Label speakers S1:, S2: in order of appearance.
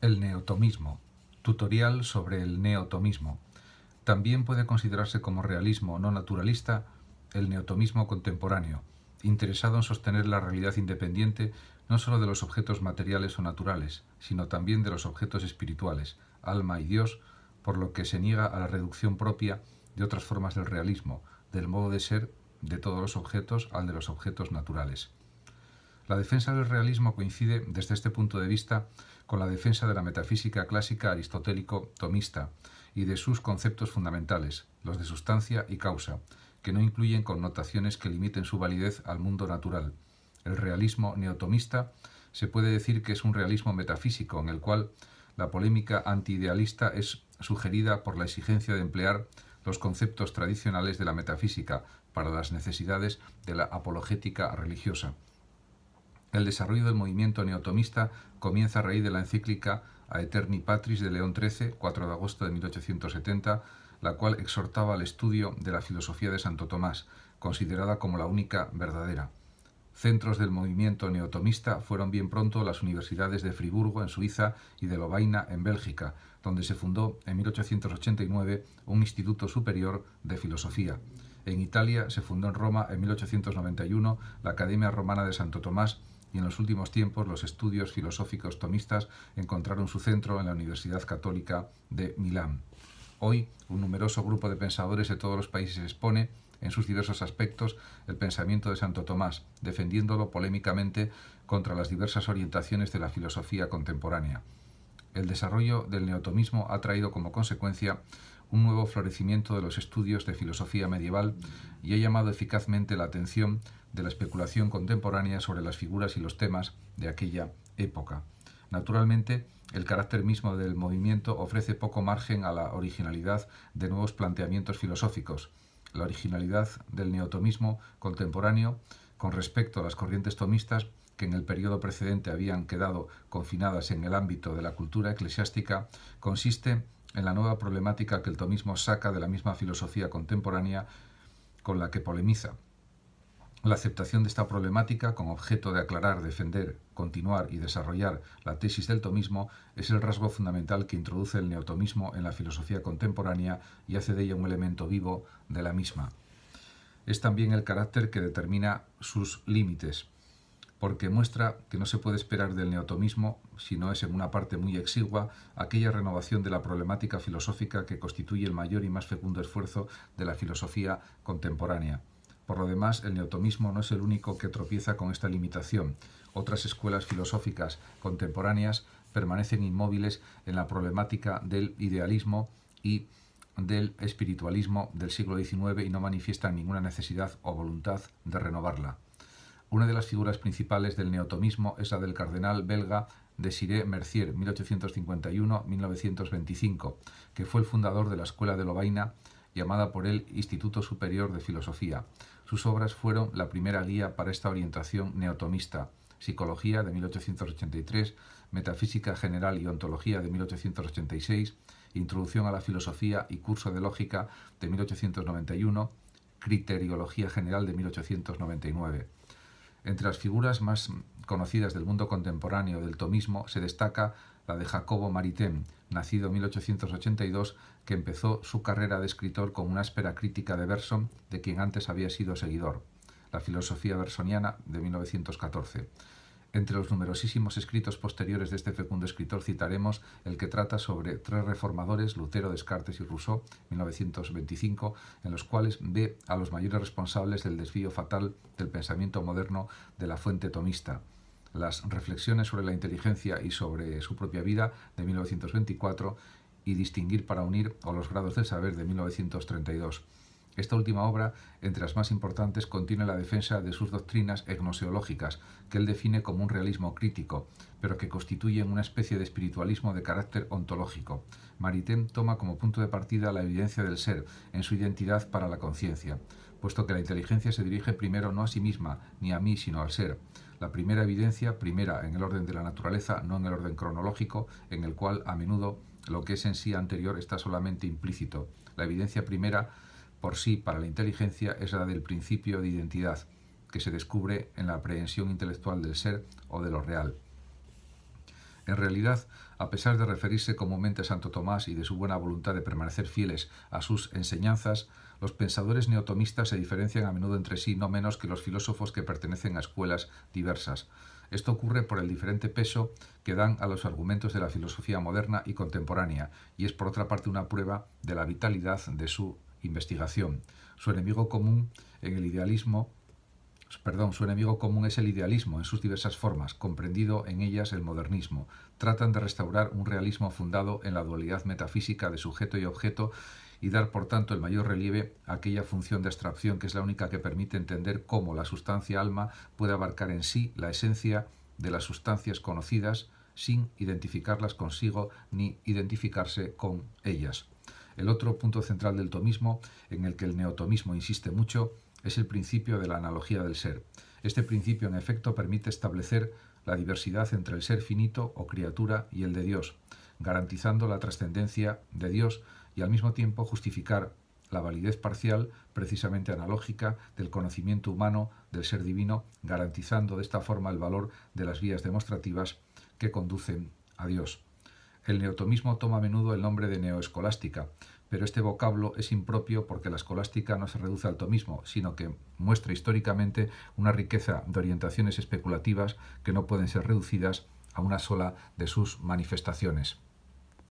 S1: El neotomismo. Tutorial sobre el neotomismo. También puede considerarse como realismo no naturalista el neotomismo contemporáneo, interesado en sostener la realidad independiente no sólo de los objetos materiales o naturales, sino también de los objetos espirituales, alma y Dios, por lo que se niega a la reducción propia de otras formas del realismo, del modo de ser de todos los objetos al de los objetos naturales. La defensa del realismo coincide, desde este punto de vista, con la defensa de la metafísica clásica aristotélico-tomista y de sus conceptos fundamentales, los de sustancia y causa, que no incluyen connotaciones que limiten su validez al mundo natural. El realismo neotomista se puede decir que es un realismo metafísico en el cual la polémica antiidealista es sugerida por la exigencia de emplear los conceptos tradicionales de la metafísica para las necesidades de la apologética religiosa. El desarrollo del movimiento neotomista comienza a raíz de la encíclica Aeterni Patris de León XIII, 4 de agosto de 1870, la cual exhortaba al estudio de la filosofía de Santo Tomás, considerada como la única verdadera. Centros del movimiento neotomista fueron bien pronto las universidades de Friburgo, en Suiza, y de Lovaina, en Bélgica, donde se fundó en 1889 un Instituto Superior de Filosofía. En Italia se fundó en Roma en 1891 la Academia Romana de Santo Tomás, y en los últimos tiempos los estudios filosóficos tomistas encontraron su centro en la Universidad Católica de Milán. Hoy, un numeroso grupo de pensadores de todos los países expone, en sus diversos aspectos, el pensamiento de Santo Tomás, defendiéndolo polémicamente contra las diversas orientaciones de la filosofía contemporánea. El desarrollo del neotomismo ha traído como consecuencia un nuevo florecimiento de los estudios de filosofía medieval y ha llamado eficazmente la atención de la especulación contemporánea sobre las figuras y los temas de aquella época. Naturalmente, el carácter mismo del movimiento ofrece poco margen a la originalidad de nuevos planteamientos filosóficos. La originalidad del neotomismo contemporáneo con respecto a las corrientes tomistas que en el periodo precedente habían quedado confinadas en el ámbito de la cultura eclesiástica, consiste en la nueva problemática que el tomismo saca de la misma filosofía contemporánea con la que polemiza. La aceptación de esta problemática, con objeto de aclarar, defender, continuar y desarrollar la tesis del tomismo, es el rasgo fundamental que introduce el neotomismo en la filosofía contemporánea y hace de ella un elemento vivo de la misma. Es también el carácter que determina sus límites, porque muestra que no se puede esperar del neotomismo, si no es en una parte muy exigua, aquella renovación de la problemática filosófica que constituye el mayor y más fecundo esfuerzo de la filosofía contemporánea. Por lo demás, el neotomismo no es el único que tropieza con esta limitación. Otras escuelas filosóficas contemporáneas permanecen inmóviles en la problemática del idealismo y del espiritualismo del siglo XIX y no manifiestan ninguna necesidad o voluntad de renovarla. Una de las figuras principales del neotomismo es la del cardenal belga Désiré Mercier, 1851-1925, que fue el fundador de la Escuela de Lovaina, llamada por él Instituto Superior de Filosofía. Sus obras fueron la primera guía para esta orientación neotomista: Psicología, de 1883, Metafísica General y Ontología, de 1886, Introducción a la Filosofía y Curso de Lógica, de 1891, Criteriología General, de 1899. Entre las figuras más conocidas del mundo contemporáneo del tomismo se destaca la de Jacobo Maritain, nacido en 1882, que empezó su carrera de escritor con una áspera crítica de Bergson, de quien antes había sido seguidor, La filosofía bersoniana, de 1914. Entre los numerosísimos escritos posteriores de este fecundo escritor citaremos el que trata sobre tres reformadores, Lutero, Descartes y Rousseau, 1925, en los cuales ve a los mayores responsables del desvío fatal del pensamiento moderno de la fuente tomista. Las reflexiones sobre la inteligencia y sobre su propia vida, de 1924, y Distinguir para unir o Los grados del saber, de 1932. Esta última obra, entre las más importantes, contiene la defensa de sus doctrinas gnoseológicas, que él define como un realismo crítico, pero que constituyen una especie de espiritualismo de carácter ontológico. Maritain toma como punto de partida la evidencia del ser en su identidad para la conciencia, puesto que la inteligencia se dirige primero no a sí misma ni a mí, sino al ser. La primera evidencia, primera en el orden de la naturaleza, no en el orden cronológico, en el cual a menudo lo que es en sí anterior está solamente implícito. La evidencia primera por sí para la inteligencia es la del principio de identidad, que se descubre en la aprehensión intelectual del ser o de lo real. En realidad, a pesar de referirse comúnmente a Santo Tomás y de su buena voluntad de permanecer fieles a sus enseñanzas, los pensadores neotomistas se diferencian a menudo entre sí no menos que los filósofos que pertenecen a escuelas diversas. Esto ocurre por el diferente peso que dan a los argumentos de la filosofía moderna y contemporánea, y es por otra parte una prueba de la vitalidad de su investigación. Su enemigo común es el idealismo en sus diversas formas, comprendido en ellas el modernismo. Tratan de restaurar un realismo fundado en la dualidad metafísica de sujeto y objeto y dar por tanto el mayor relieve a aquella función de abstracción que es la única que permite entender cómo la sustancia alma puede abarcar en sí la esencia de las sustancias conocidas sin identificarlas consigo ni identificarse con ellas. El otro punto central del tomismo, en el que el neotomismo insiste mucho, es el principio de la analogía del ser. Este principio, en efecto, permite establecer la diversidad entre el ser finito o criatura y el de Dios, garantizando la trascendencia de Dios y al mismo tiempo justificar la validez parcial, precisamente analógica, del conocimiento humano del ser divino, garantizando de esta forma el valor de las vías demostrativas que conducen a Dios. El neotomismo toma a menudo el nombre de neoescolástica, pero este vocablo es impropio porque la escolástica no se reduce al tomismo, sino que muestra históricamente una riqueza de orientaciones especulativas que no pueden ser reducidas a una sola de sus manifestaciones.